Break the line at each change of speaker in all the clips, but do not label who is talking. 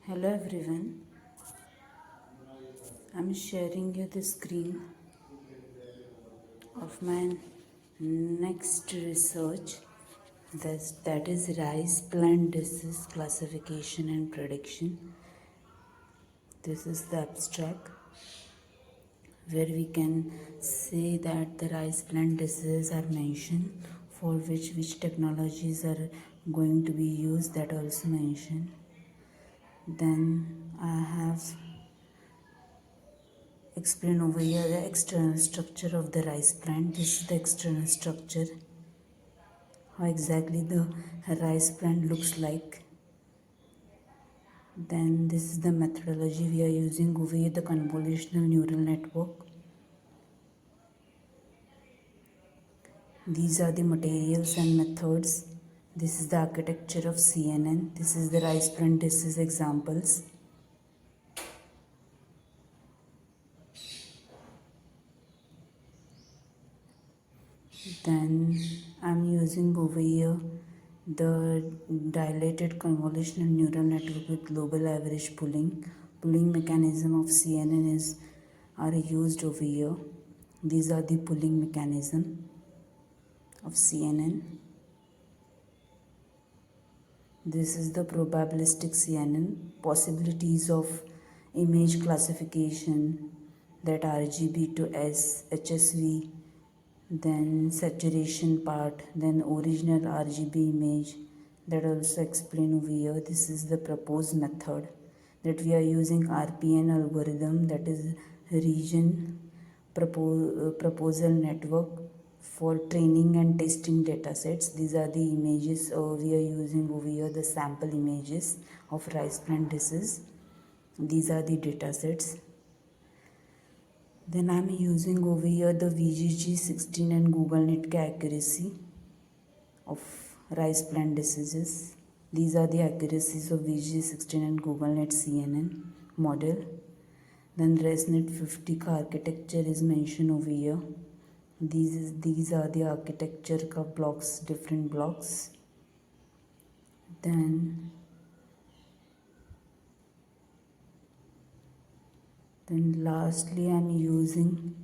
Hello everyone, I'm sharing you the screen of my next research that is rice plant disease classification and prediction. This is the abstract where we can say that the rice plant diseases are mentioned, for which technologies are going to be used, that also mentioned. Then I have explain over here the external structure of the rice plant. This is the external structure, how exactly the rice plant looks like. Then this is the methodology we are using over here, the convolutional neural network. These are the materials and methods. This is the architecture of CNN. This is the rice plant disease examples. Then I'm using over here the dilated convolutional neural network with global average pooling. Pooling mechanism of CNN are used over here. These are the pooling mechanism of CNN. This is the probabilistic CNN, possibilities of image classification, that RGB to HSV, then saturation part, then original RGB image, that also explain over here. This is the proposed method that we are using RPN algorithm, that is region proposal network, for training and testing datasets. These are the images we are using over here, the sample images of rice plant disease. These are the datasets. Then I'm using over here the VGG16 and GoogleNet accuracy of rice plant diseases. These are the accuracies of VGG16 and GoogleNet CNN model. Then ResNet 50 architecture is mentioned over here. These are the architecture blocks, different blocks. Then lastly I'm using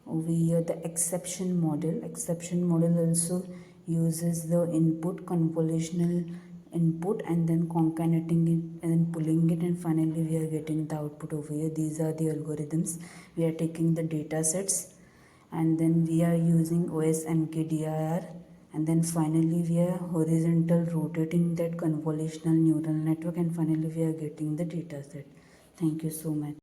over here the exception model. Exception model also uses the input, convolutional input, and then concatenating it and then pulling it, and finally we are getting the output over here. These are the algorithms. We are taking the data sets and then we are using OSMKDIR, and then finally we are horizontal rotating that convolutional neural network, and finally we are getting the data set. Thank you so much.